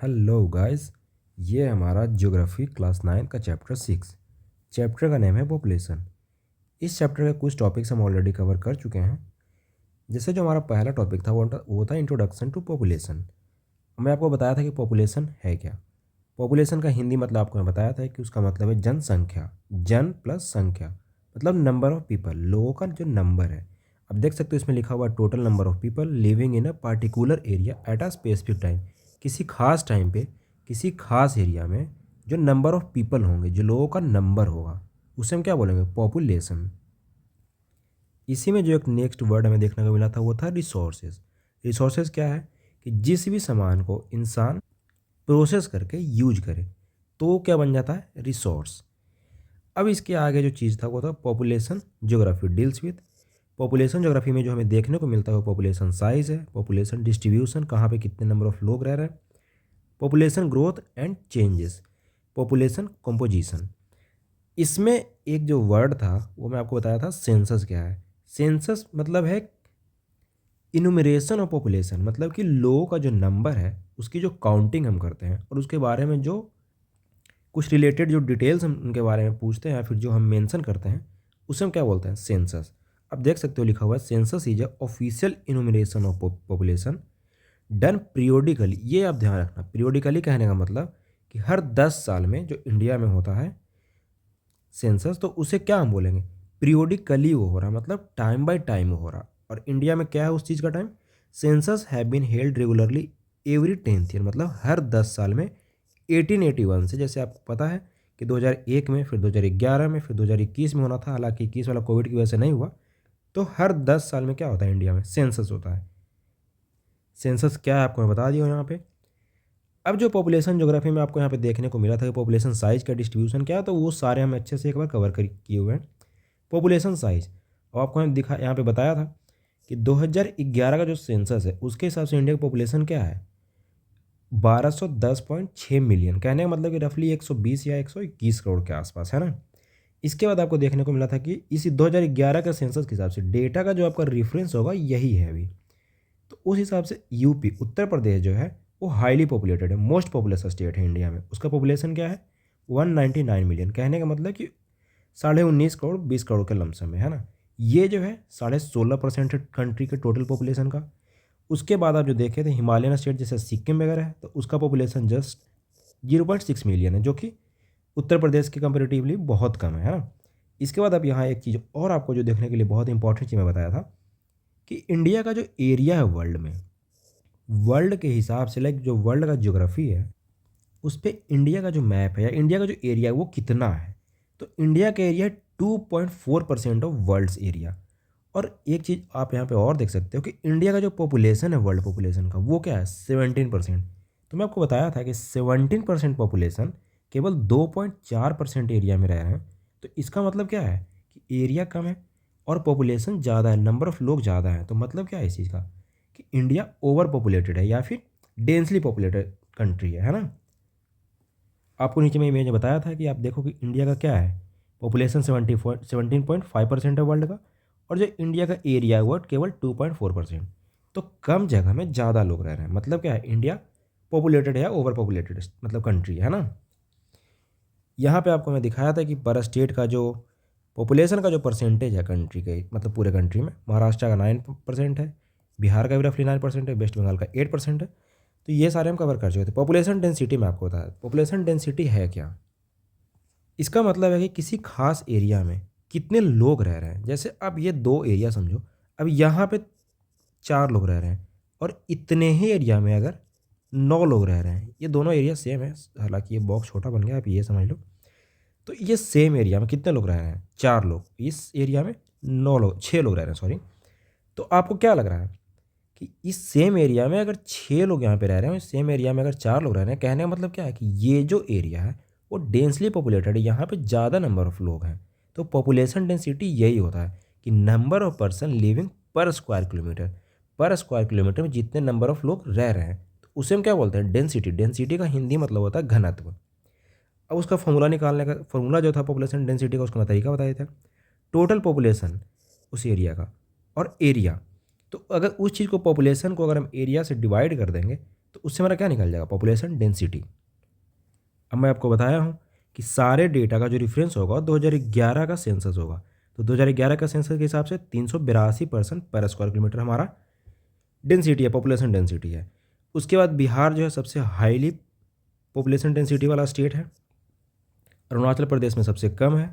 Hello guys. ये हमारा geography class 9 का चैप्टर 6। चैप्टर का नेम है पॉपुलेशन। इस चैप्टर के कुछ टॉपिक्स हम ऑलरेडी कवर कर चुके हैं। जैसे जो हमारा पहला टॉपिक था वो था इंट्रोडक्शन टू पॉपुलेशन। मैं आपको बताया था कि पॉपुलेशन है क्या। पॉपुलेशन का हिंदी मतलब आपको मैं बताया था कि उसका मतलब है जनसंख्या। जन प्लस संख्या मतलब नंबर ऑफ पीपल, लोगों का जो नंबर है। अब देख सकते हो इसमें लिखा हुआ total number of people living in a particular area at a specific time. किसी खास टाइम पे किसी खास एरिया में जो नंबर ऑफ पीपल होंगे, जो लोगों का नंबर होगा, उसे हम क्या बोलेंगे? पॉपुलेशन। इसी में जो एक नेक्स्ट वर्ड हमें देखने को मिला था वो था रिसोर्सेज। रिसोर्सेज क्या है? कि जिस भी सामान को इंसान प्रोसेस करके यूज करे तो वो क्या बन जाता है? रिसोर्स। अब इसके आगे जो चीज़ था वो था population geography deals with. Population geography में जो हमें देखने को मिलता है वो पॉपुलेशन साइज है, पॉपुलेशन डिस्ट्रीब्यूशन, कहाँ पे कितने नंबर ऑफ लोग रह रहे हैं, population growth and changes, population composition. इसमें एक जो वर्ड था वो मैं आपको बताया था सेंसस क्या है। सेंसस मतलब है इनुमरेशन ऑफ पॉपुलेशन, मतलब कि लोगों का जो नंबर है उसकी जो काउंटिंग हम करते हैं और उसके बारे में जो कुछ रिलेटेड जो डिटेल्स हम उनके बारे में पूछते हैं या फिर जो हम मेंशन करते हैं उसे हम क्या बोलते हैं? सेंसस। अब देख सकते हो लिखा हुआ है census is a official enumeration of population done periodically. ये आप ध्यान रखना, पीरियोडिकली कहने का मतलब कि हर 10 साल में जो इंडिया में होता है सेंसस, तो उसे क्या हम बोलेंगे? पीरियोडिकली वो हो रहा, मतलब टाइम बाय टाइम हो रहा। और इंडिया में क्या है उस चीज़ का time? Census have been held regularly every 10th year, मतलब हर 10 साल में। 1881 से, जैसे आपको पता है कि 2001 में, फिर 2011 में, फिर 2021 में होना था, हालांकि 21 वाला कोविड की वजह से नहीं हुआ। तो हर 10 साल में क्या होता है? इंडिया में सेंसस होता है। सेंसस क्या है आपको मैं बता दिया हूँ यहाँ पे। अब जो पॉपुलेशन ज्योग्राफी में आपको यहाँ पे देखने को मिला था कि पॉपुलेशन साइज का डिस्ट्रीब्यूशन क्या है, तो वो सारे हम अच्छे से एक बार कवर कर किए हुए हैं। पॉपुलेशन साइज और आपको हम दिखा यहाँ पे बताया था कि 2011 का जो सेंसस है उसके हिसाब से इंडिया की पॉपुलेशन क्या है? 1210.6 मिलियन। कहने का मतलब कि रफली 120 या 121 करोड़ के आसपास, है ना। इसके बाद आपको देखने को मिला था कि इसी 2011 के सेंसस के हिसाब से डेटा का जो आपका रेफरेंस होगा यही है अभी। तो उस हिसाब से यूपी, उत्तर प्रदेश जो है वो हाईली पॉपुलेटेड है, मोस्ट पॉपुलस स्टेट है इंडिया में। उसका पॉपुलेशन क्या है? 199 मिलियन। कहने का मतलब कि 19.5 करोड़ 20 करोड़ के लमसम में, है ना। ये जो है 16.5% है कंट्री के टोटल पॉपुलेशन का। उसके बाद आप जो देखे थे हिमालयन स्टेट जैसे सिक्किम वगैरह है, तो उसका पॉपुलेशन जस्ट 0.6 मिलियन है, जो कि उत्तर प्रदेश के कंपेरेटिवली बहुत कम है ना। इसके बाद अब यहाँ एक चीज़ और आपको जो देखने के लिए बहुत इंपॉर्टेंट चीज़ मैं बताया था कि इंडिया का जो एरिया है वर्ल्ड में, वर्ल्ड के हिसाब से, लाइक जो वर्ल्ड का ज्योग्राफी है उस पर इंडिया का जो मैप है या इंडिया का जो एरिया है वो कितना है। तो इंडिया का एरिया 2.4% ऑफ वर्ल्ड्स एरिया। और एक चीज़ आप यहाँ पे और देख सकते हो कि इंडिया का जो पॉपुलेशन है वर्ल्ड पॉपुलेशन का वो क्या है? 17%। तो मैं आपको बताया था कि 17% पॉपुलेशन केवल 2.4% एरिया में रह रहे हैं। तो इसका मतलब क्या है कि एरिया कम है और पॉपुलेशन ज़्यादा है, नंबर ऑफ़ लोग ज़्यादा है। तो मतलब क्या है इस चीज़ का? कि इंडिया ओवर पॉपुलेटेड है या फिर डेंसली पॉपुलेटेड कंट्री है ना। आपको नीचे में इमेज बताया था कि आप देखो कि इंडिया का क्या है, पॉपुलेशन 17.5% है वर्ल्ड का, और जो इंडिया का एरिया है वो केवल 2.4%। तो कम जगह में ज़्यादा लोग रह रहे हैं, मतलब क्या है? इंडिया पॉपुलेटेड है, ओवर पॉपुलेटेड मतलब कंट्री है ना। यहाँ पे आपको मैं दिखाया था कि पर स्टेट का जो पॉपुलेशन का जो परसेंटेज है कंट्री के, मतलब पूरे कंट्री में, महाराष्ट्र का 9% है, बिहार का भी रफली 9% है, वेस्ट बंगाल का 8% है। तो ये सारे हम कवर कर चुके थे। पॉपुलेशन डेंसिटी में आपको बताया, पॉपुलेशन डेंसिटी है क्या? इसका मतलब है कि किसी खास एरिया में कितने लोग रह रहे हैं। जैसे अब ये दो एरिया समझो, अब यहाँ पे 4 लोग रह रहे हैं और इतने ही एरिया में अगर 9 लोग रह रहे हैं, ये दोनों एरिया सेम है, हालांकि ये बॉक्स छोटा बन गया, आप ये समझ लो। तो ये सेम एरिया में कितने लोग रह रहे हैं? 4 लोग। इस एरिया में 9 लोग, 6 लोग रह रहे हैं, सॉरी। तो आपको क्या लग रहा है कि इस सेम एरिया में अगर 6 लोग यहाँ पे रह रहे हैं, इस सेम एरिया में अगर 4 लोग रह रहे हैं, कहने का मतलब क्या है कि ये जो एरिया है वो डेंसली पॉपुलेटेड है, यहाँ पे ज़्यादा नंबर ऑफ़ लोग हैं। तो पॉपुलेशन डेंसिटी यही होता है कि नंबर ऑफ पर्सन लिविंग पर स्क्वायर किलोमीटर। पर स्क्वायर किलोमीटर में जितने नंबर ऑफ़ लोग रह रहे हैं तो उसे हम क्या बोलते हैं? डेंसिटी। डेंसिटी का हिंदी मतलब होता है घनत्व। अब उसका फॉर्मूला निकालने का, फॉर्मूला जो था पॉपुलेशन डेंसिटी का, उसका मैं तरीका बताया था। टोटल पॉपुलेशन उस एरिया का और एरिया। तो अगर उस चीज़ को, पॉपुलेशन को अगर हम एरिया से डिवाइड कर देंगे तो उससे हमारा क्या निकल जाएगा, पॉपुलेशन डेंसिटी। अब मैं आपको बताया हूँ कि सारे डेटा का जो रेफरेंस होगा 2011 का सेंसस होगा। तो 2011 का सेंसस के हिसाब से 382 पर्सन पर स्क्वायर किलोमीटर हमारा डेंसिटी है, पॉपुलेशन डेंसिटी है। उसके बाद बिहार जो है सबसे हाईली पॉपुलेशन डेंसिटी वाला स्टेट है। अरुणाचल प्रदेश में सबसे कम है।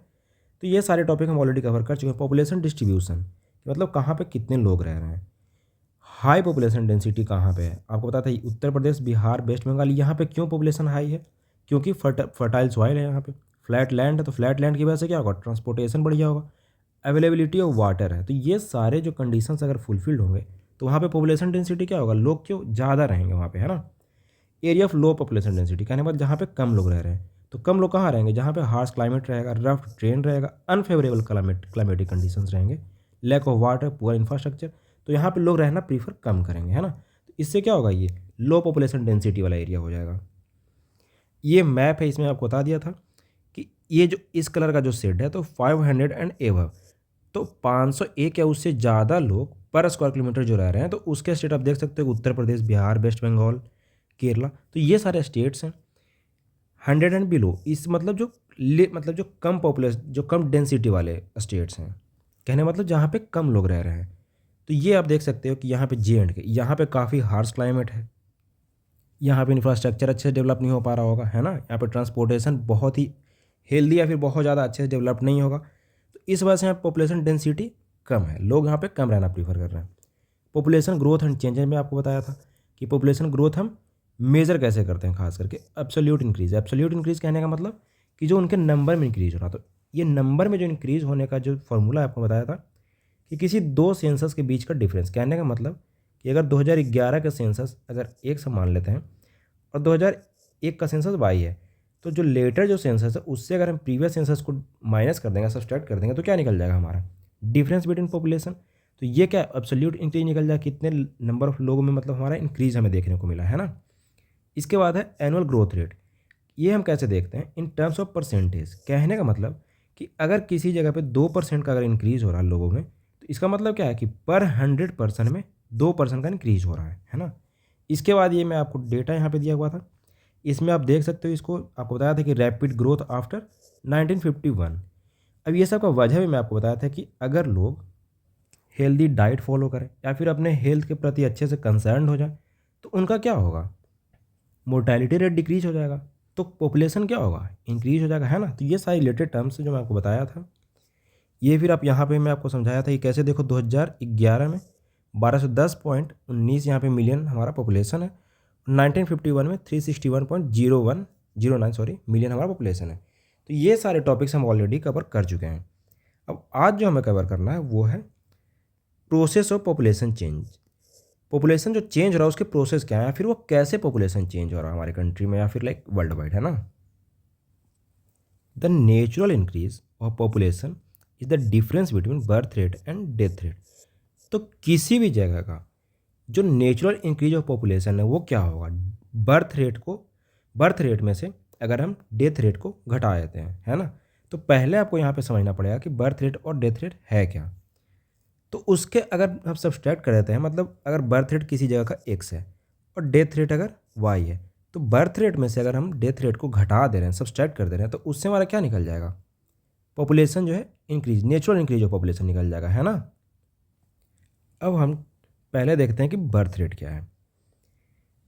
तो ये सारे टॉपिक हम ऑलरेडी कवर कर चुके हैं। पॉपुलेशन डिस्ट्रीब्यूशन मतलब कहाँ पे कितने लोग रह रहे हैं। हाई पॉपुलेशन डेंसिटी कहाँ पे है, आपको पता था उत्तर प्रदेश, बिहार, वेस्ट बंगाल। यहाँ पे क्यों पॉपुलेशन हाई है, क्योंकि फर्टाइल सॉइल है, यहाँ पे फ्लैट लैंड है। तो फ्लैट लैंड की वजह से क्या होगा, ट्रांसपोर्टेशन बढ़िया होगा, अवेलेबिलिटी ऑफ वाटर है। तो ये सारे जो कंडीशंस अगर फुलफिल्ड होंगे तो वहाँ पे पॉपुलेशन डेंसिटी क्या होगा, लोग क्यों ज़्यादा रहेंगे वहाँ पे, है ना। Area of low population density कहने बाद जहाँ पे कम लोग रह रहे हैं। तो कम लोग कहाँ रहेंगे, जहाँ पे हार्श क्लाइमेट रहेगा, रफ ट्रेन रहेगा, अनफेवरेबल क्लाइमेटिक कंडीशंस रहेंगे, lack of water, poor infrastructure. तो यहाँ पे लोग रहना प्रीफर कम करेंगे, है ना। तो इससे क्या होगा, ये लो पॉपुलेशन डेंसिटी वाला एरिया हो जाएगा। ये मैप है, इसमें आपको बता दिया था कि ये जो इस कलर का जो शेड है तो 500 एंड एबव, तो 501 या उससे ज़्यादा लोग पर स्क्वायर किलोमीटर जो रह रहे हैं। तो उसके स्टेट आप देख सकते हो, उत्तर प्रदेश, बिहार, वेस्ट बंगाल, केरला। तो ये सारे स्टेट्स हैं। 100 एंड बिलो, इस मतलब जो कम पॉपुलेशन, जो कम डेंसिटी वाले स्टेट्स हैं, कहने मतलब जहाँ पे कम लोग रह रहे हैं। तो ये आप देख सकते हो कि यहाँ पे J&K, यहाँ पे काफ़ी हार्श क्लाइमेट है, यहाँ पे इंफ्रास्ट्रक्चर अच्छे से डेवलप नहीं हो पा रहा होगा, है ना। यहाँ पे ट्रांसपोर्टेशन बहुत ही हेल्दी या फिर बहुत ज़्यादा अच्छे से डेवलप नहीं होगा। तो इस वजह से यहाँ पॉपुलेशन डेंसिटी कम है, लोग यहाँ पे कम रहना प्रीफर कर रहे हैं। पॉपुलेशन ग्रोथ एंड चेंजेस में आपको बताया था कि पॉपुलेशन ग्रोथ हम मेज़र कैसे करते हैं, खास करके एब्सोल्यूट इंक्रीज। एब्सोल्यूट इंक्रीज कहने का मतलब कि जो उनके नंबर में इंक्रीज हो रहा। तो ये नंबर में जो इंक्रीज होने का जो फॉर्मूला आपको बताया था कि किसी दो सेंसस के बीच का डिफरेंस, कहने का मतलब कि अगर 2011 का सेंसस अगर एक से मान लेते हैं और 2001 का सेंसस वाई है, तो जो लेटर जो सेंसस है उससे अगर हम प्रीवियस सेंसस को माइनस कर देंगे, सब्सट्रैक्ट कर देंगे, तो क्या निकल जाएगा हमारा, डिफरेंस बिटवीन पॉपुलेशन। तो ये क्या एब्सोल्यूट इंक्रीज निकल जाए, कितने नंबर ऑफ लोगों में मतलब हमारा इंक्रीज हमें देखने को मिला, है ना। इसके बाद है एनुअल ग्रोथ रेट। ये हम कैसे देखते हैं, इन टर्म्स ऑफ परसेंटेज। कहने का मतलब कि अगर किसी जगह पे 2% का अगर इंक्रीज हो रहा है लोगों में, तो इसका मतलब क्या है कि पर 100% में 2% का इंक्रीज हो रहा है ना। इसके बाद ये मैं आपको डेटा यहाँ पे दिया हुआ था, इसमें आप देख सकते हो। इसको आपको बताया था कि रैपिड ग्रोथ आफ्टर 1951। अब ये सब का वजह भी मैं आपको बताया था कि अगर लोग हेल्दी डाइट फॉलो करें या फिर अपने हेल्थ के प्रति अच्छे से कंसर्न हो जाए, तो उनका क्या होगा, मोर्टेलिटी रेट डिक्रीज हो जाएगा, तो पॉपुलेशन क्या होगा, इंक्रीज हो जाएगा, है ना। तो ये सारी रिलेटेड टर्म्स जो मैं आपको बताया था, ये फिर आप यहाँ पे मैं आपको समझाया था कि कैसे देखो 2011 में 1210.19 यहाँ पे मिलियन हमारा पॉपुलेशन है, 1951 में 361.09 मिलियन हमारा पॉपुलेशन है। तो ये सारे टॉपिक्स हम ऑलरेडी कवर कर चुके हैं। अब आज जो हमें कवर करना है वो है process of population change. Population जो चेंज हो रहा है उसके प्रोसेस क्या है, या फिर वो कैसे पॉपुलेशन चेंज हो रहा है हमारे कंट्री में या फिर लाइक वर्ल्ड वाइड, है ना। The natural increase of population is the difference between birth rate and death rate. तो किसी भी जगह का जो नेचुरल इंक्रीज ऑफ पॉपुलेशन है वो क्या होगा, बर्थ रेट में से अगर हम डेथ रेट को घटा देते हैं, है ना। तो पहले आपको यहाँ पे समझना पड़ेगा कि बर्थ रेट और डेथ रेट है क्या। तो उसके अगर हम सब्सट्रैक्ट कर देते हैं, मतलब अगर बर्थ रेट किसी जगह का x है और डेथ रेट अगर y है, तो बर्थ रेट में से अगर हम डेथ रेट को घटा दे रहे हैं, सब्सट्रैक्ट कर दे रहे हैं, तो उससे हमारा क्या निकल जाएगा, पॉपुलेशन जो है increase, natural increase of population निकल जाएगा, है ना। अब हम पहले देखते हैं कि बर्थ रेट क्या है।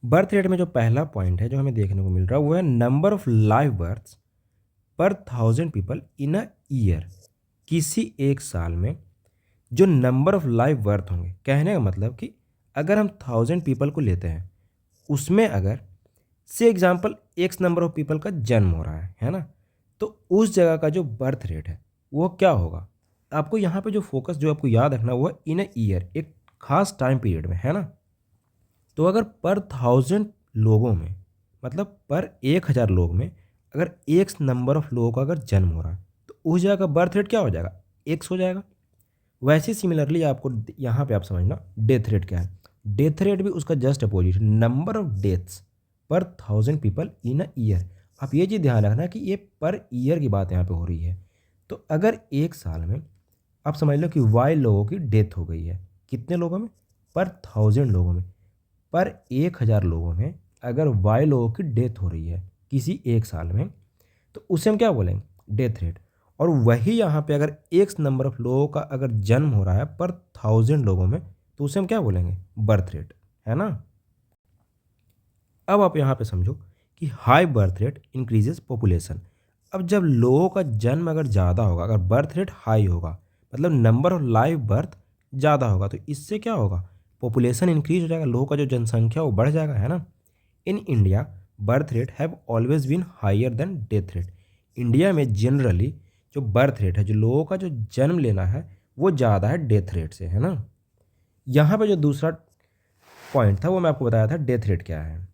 बर्थ रेट में जो पहला पॉइंट है जो हमें देखने को मिल रहा है वो है नंबर ऑफ लाइव बर्थ्स पर 1000 पीपल इन अ ईयर। किसी एक साल में जो नंबर ऑफ लाइव बर्थ होंगे, कहने का मतलब कि अगर हम 1000 पीपल को लेते हैं, उसमें अगर से example x number of people का जन्म हो रहा है ना, तो उस जगह का जो बर्थ रेट है वो क्या होगा। आपको यहाँ पे जो फोकस जो आपको याद रखना वो है इन अ ईयर, एक खास टाइम पीरियड में, है ना। तो अगर पर 1000 लोगों में, मतलब पर 1000 लोग में अगर एक्स नंबर ऑफ लोगों का अगर जन्म हो रहा है, तो उस जगह का बर्थ रेट क्या हो जाएगा, एक्स हो जाएगा। वैसे सिमिलरली आपको यहाँ पे आप समझना डेथ रेट क्या है। डेथ रेट भी उसका just opposite, number of deaths पर 1000 पीपल इन अ ईयर। आप ये चीज़ ध्यान रखना कि ये पर ईयर की बात यहाँ पे हो रही है। तो अगर एक साल में आप समझ लो कि वाई लोगों की डेथ हो गई है, कितने लोगों में, पर 1000 लोगों में, पर 1000 लोगों में अगर वाई लोगों की डेथ हो रही है किसी एक साल में, तो उसे हम क्या बोलेंगे? Death rate. और वही यहाँ पे अगर एक्स नंबर ऑफ लोगों का अगर जन्म हो रहा है पर 1000 लोगों में, तो उसे हम क्या बोलेंगे? बर्थ रेट, है ना। अब आप यहाँ पे समझो कि high birth rate increases population. अब जब लोगों का जन्म अगर ज़्यादा होगा, अगर बर्थ रेट हाई होगा, मतलब नंबर ऑफ लाइव बर्थ ज़्यादा होगा, तो इससे क्या होगा? पॉपुलेशन इंक्रीज हो जाएगा, लोगों का जो जनसंख्या वो बढ़ जाएगा, है ना। In India birth rate have always been higher than death rate. India में जनरली जो बर्थ रेट है, जो लोगों का जो जन्म लेना है, वो ज़्यादा है डेथ रेट से, है ना। यहाँ पे जो दूसरा पॉइंट था वो मैं आपको बताया था डेथ रेट क्या है।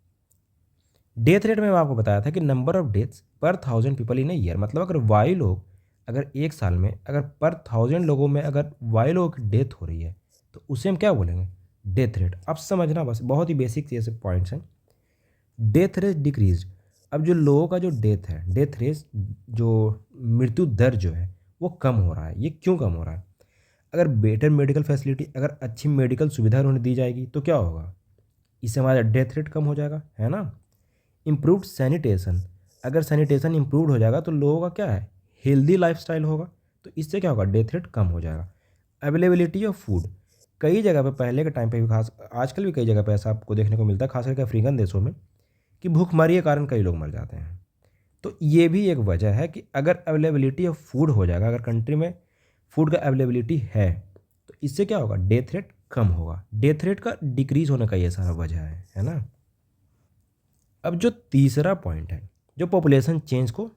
डेथ रेट में मैं आपको बताया था कि नंबर ऑफ डेथ्स पर 1000 पीपल इन ए ईयर, मतलब अगर वाई लोग अगर एक साल में अगर पर 1000 लोगों में अगर वाई लोगों की डेथ हो रही है, तो उसे हम क्या बोलेंगे? Death rate. अब समझना, बस बहुत ही बेसिक चीज़ पॉइंट्स हैं। Death rate decrease. अब जो लोगों का जो डेथ है, डेथ रेट जो मृत्यु दर जो है वो कम हो रहा है। ये क्यों कम हो रहा है? अगर बेटर मेडिकल फैसिलिटी, अगर अच्छी मेडिकल सुविधा उन्हें दी जाएगी तो क्या होगा? इससे हमारा डेथ रेट कम हो जाएगा, है ना। इम्प्रूव्ड सैनिटेशन, अगर सैनिटेशन इम्प्रूव हो जाएगा तो लोगों का क्या है? हेल्दी लाइफस्टाइल होगा, तो इससे क्या होगा? डेथ रेट कम हो जाएगा। अवेलेबिलिटी ऑफ फूड, कई जगह पे पहले के टाइम पे भी, खास आजकल भी कई जगह पे ऐसा आपको देखने को मिलता है, खास करके अफ्रीकन देशों में, कि भूखमरी के कारण कई लोग मर जाते हैं। तो ये भी एक वजह है कि अगर अवेलेबिलिटी ऑफ फूड हो जाएगा, अगर कंट्री में फूड का अवेलेबिलिटी है, तो इससे क्या होगा? डेथ रेट कम होगा। डेथ रेट का डिक्रीज होने का ये सारा वजह है ना। अब जो तीसरा पॉइंट है, जो पॉपुलेशन चेंज को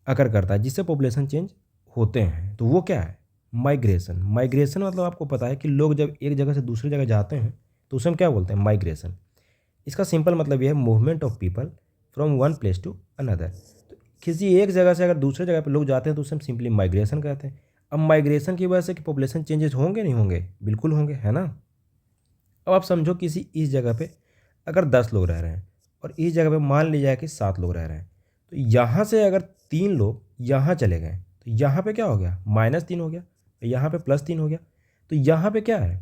अकर करता है, जिससे पॉपुलेशन चेंज होते हैं, तो वो क्या है? माइग्रेशन। माइग्रेशन मतलब आपको पता है कि लोग जब एक जगह से दूसरी जगह जाते हैं तो उसे हम क्या बोलते हैं? माइग्रेशन। इसका सिंपल मतलब ये है movement of people from one place to another. तो किसी एक जगह से अगर दूसरे जगह पे लोग जाते हैं तो उसे हम सिंपली माइग्रेशन कहते हैं। अब माइग्रेशन की वजह से कि पॉपुलेशन चेंजेस होंगे नहीं होंगे? बिल्कुल होंगे, है ना। अब आप समझो किसी इस जगह पे अगर 10 लोग रह रहे हैं और इस जगह पे मान लिया जाए कि 7 लोग रह रहे हैं, तो यहाँ से अगर 3 लोग यहाँ चले गए तो यहाँ पे क्या हो गया? -3 हो गया, यहाँ पे +3 हो गया। तो यहाँ पे क्या है?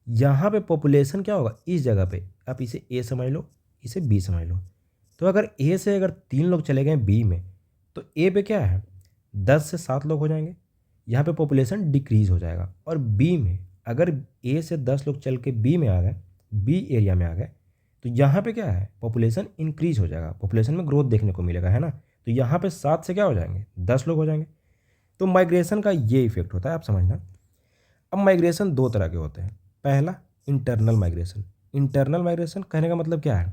यहाँ पे पॉपुलेशन क्या होगा इस जगह पे? आप इसे ए समझ लो, इसे बी समझ लो। तो अगर ए से अगर 3 लोग चले गए बी में, तो ए पे क्या है? 10 से 7 लोग हो जाएंगे, यहाँ पे पॉपुलेशन डिक्रीज हो जाएगा। और बी में अगर ए से 10 लोग चल के बी में आ गए, बी एरिया में आ गए, तो यहाँ पे क्या है? पॉपुलेशन इंक्रीज हो जाएगा, पॉपुलेशन में ग्रोथ देखने को मिलेगा, है ना। तो यहाँ पे 7 से क्या हो जाएंगे? 10 लोग हो जाएंगे। तो माइग्रेशन का ये इफेक्ट होता है, आप समझना। अब माइग्रेशन दो तरह के होते हैं। पहला, इंटरनल माइग्रेशन। इंटरनल माइग्रेशन कहने का मतलब क्या है?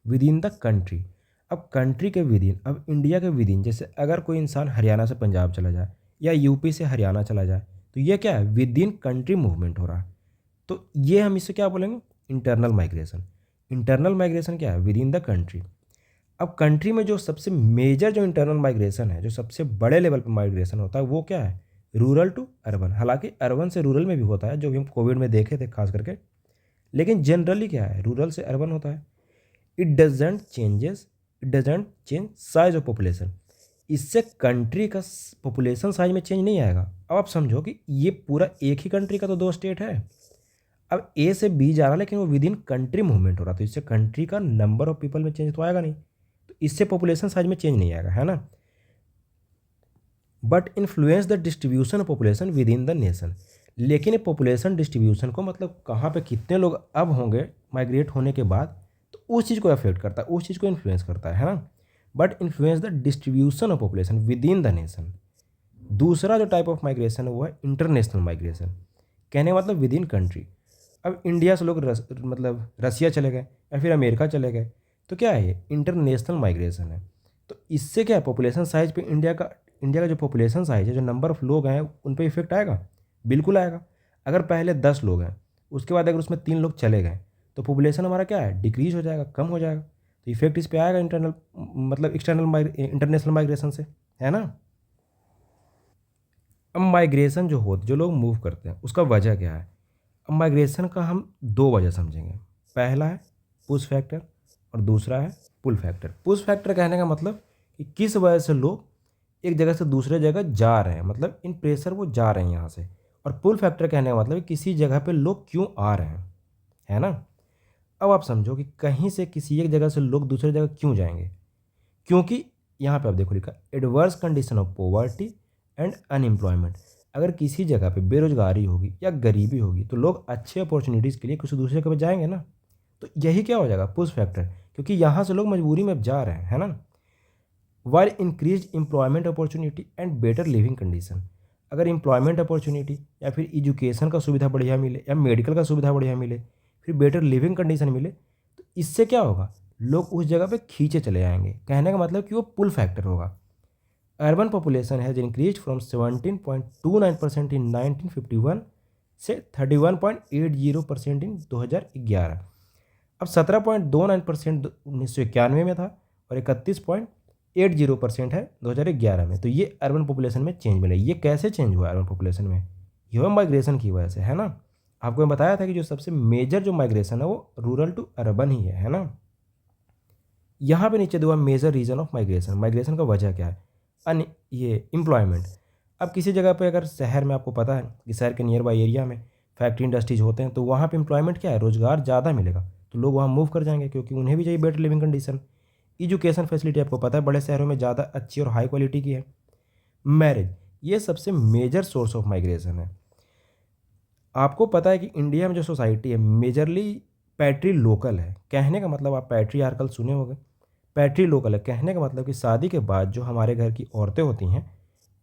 With in the country. अब कंट्री के विद इन, अब इंडिया के विद इन, जैसे अगर कोई इंसान हरियाणा से पंजाब चला जाए या यूपी से हरियाणा चला जाए, तो ये क्या है? विद इन कंट्री मूवमेंट हो रहा है। तो ये हम इसे क्या बोलेंगे? Internal migration. इंटरनल माइग्रेशन क्या है? With in the country. अब कंट्री में जो सबसे मेजर जो इंटरनल माइग्रेशन है, जो सबसे बड़े लेवल पर माइग्रेशन होता है, वो क्या है? Rural to urban. हालांकि अर्बन से रूरल में भी होता है, जो भी हम कोविड में देखे थे खास करके, लेकिन जनरली क्या है? रूरल से अर्बन होता है। It doesn't change size of population. इससे कंट्री का पॉपुलेशन साइज में चेंज नहीं आएगा। अब आप समझो कि ये पूरा एक ही कंट्री का तो दो स्टेट है। अब ए से बी जा रहा है, लेकिन वो विद इन कंट्री मूवमेंट हो रहा, तो इससे कंट्री का नंबर ऑफ पीपल में चेंज तो आएगा नहीं, तो इससे पॉपुलेशन साइज में चेंज नहीं आएगा, है ना। But influence the distribution of population with in the nation. लेकिन ये पॉपुलेशन डिस्ट्रीब्यूशन को, मतलब कहाँ पे कितने लोग अब होंगे माइग्रेट होने के बाद, तो उस चीज़ को अफेक्ट करता है, उस चीज़ को इन्फ्लुएंस करता है ना। But influence the distribution of population with in the nation. दूसरा जो टाइप ऑफ माइग्रेशन है वो है इंटरनेशनल माइग्रेशन। कहने का मतलब विद इन कंट्री। अब इंडिया से लोग मतलब रसिया चले गए या फिर अमेरिका चले गए, तो क्या है? ये इंटरनेशनल माइग्रेशन है। तो इससे क्या है? पॉपुलेशन साइज पे इंडिया का जो पॉपुलेशन साइज है, जो नंबर ऑफ लोग हैं, उन पे इफेक्ट आएगा? बिल्कुल आएगा। अगर पहले 10 लोग हैं, उसके बाद अगर उसमें 3 लोग चले गए, तो पॉपुलेशन हमारा क्या है? डिक्रीज हो जाएगा, कम हो जाएगा। तो इफेक्ट इस पे आएगा इंटरनल, मतलब इंटरनेशनल माइग्रेशन से, है ना। अब माइग्रेशन जो लोग मूव करते हैं, उसका वजह क्या है? अब माइग्रेशन का हम दो वजह समझेंगे। पहला है पुश फैक्टर और दूसरा है पुल फैक्टर। पुश फैक्टर कहने का मतलब कि किस वजह से लोग एक जगह से दूसरे जगह जा रहे हैं, मतलब इन प्रेशर वो जा रहे हैं यहाँ से। और पुल फैक्टर कहने का मतलब किसी जगह पे लोग क्यों आ रहे हैं, है ना। अब आप समझो कि कहीं से किसी एक जगह से लोग दूसरी जगह क्यों जाएंगे, क्योंकि यहाँ पे आप देखो लिखा adverse condition of poverty and unemployment. अगर किसी जगह पे बेरोजगारी होगी या गरीबी होगी तो लोग अच्छे अपॉर्चुनिटीज़ के लिए किसी दूसरी जगह पे जाएंगे ना। तो यही क्या हो जाएगा, पुश फैक्टर, क्योंकि यहाँ से लोग मजबूरी में अब जा रहे हैं, है ना। While increase employment opportunity and better living condition. अगर एम्प्लॉयमेंट अपॉर्चुनिटी या फिर एजुकेशन का सुविधा बढ़िया मिले या मेडिकल का सुविधा बढ़िया मिले, फिर बेटर लिविंग कंडीशन मिले, तो इससे क्या होगा, लोग उस जगह पे खींचे चले आएंगे। कहने का मतलब कि वो पुल फैक्टर होगा। Urban population has increase from 17.29% इन 1951 से 31.80% इन 2011। अब 17.29% 1991 में था और 31.80% है 2011 में। तो ये अर्बन पॉपुलेशन में चेंज मिला। ये कैसे चेंज हुआ अर्बन पॉपुलेशन में, ये हुआ माइग्रेशन की वजह से, है ना। आपको मैं बताया था कि जो सबसे मेजर जो माइग्रेशन है वो रूरल टू अर्बन ही है ना। यहाँ पे नीचे हुआ major reason of migration. Migration का वजह क्या है, ये एम्प्लॉयमेंट। अब किसी जगह पे अगर शहर में आपको पता है कि शहर के नियर बाई एरिया में फैक्ट्री इंडस्ट्रीज होते हैं, तो वहाँ पे एम्प्लॉयमेंट क्या है, रोज़गार ज़्यादा मिलेगा, तो लोग वहाँ मूव कर जाएंगे क्योंकि उन्हें भी चाहिए better living condition. Education facility आपको पता है बड़े शहरों में ज़्यादा अच्छी और हाई क्वालिटी की है। मैरिज, ये सबसे मेजर सोर्स ऑफ माइग्रेशन है। आपको पता है कि इंडिया में जो सोसाइटी है मेजरली पैट्री लोकल है। कहने का मतलब, आप पैट्री आर्कल सुने होंगे, पैट्री लोकल है। कहने का मतलब कि शादी के बाद जो हमारे घर की औरतें होती हैं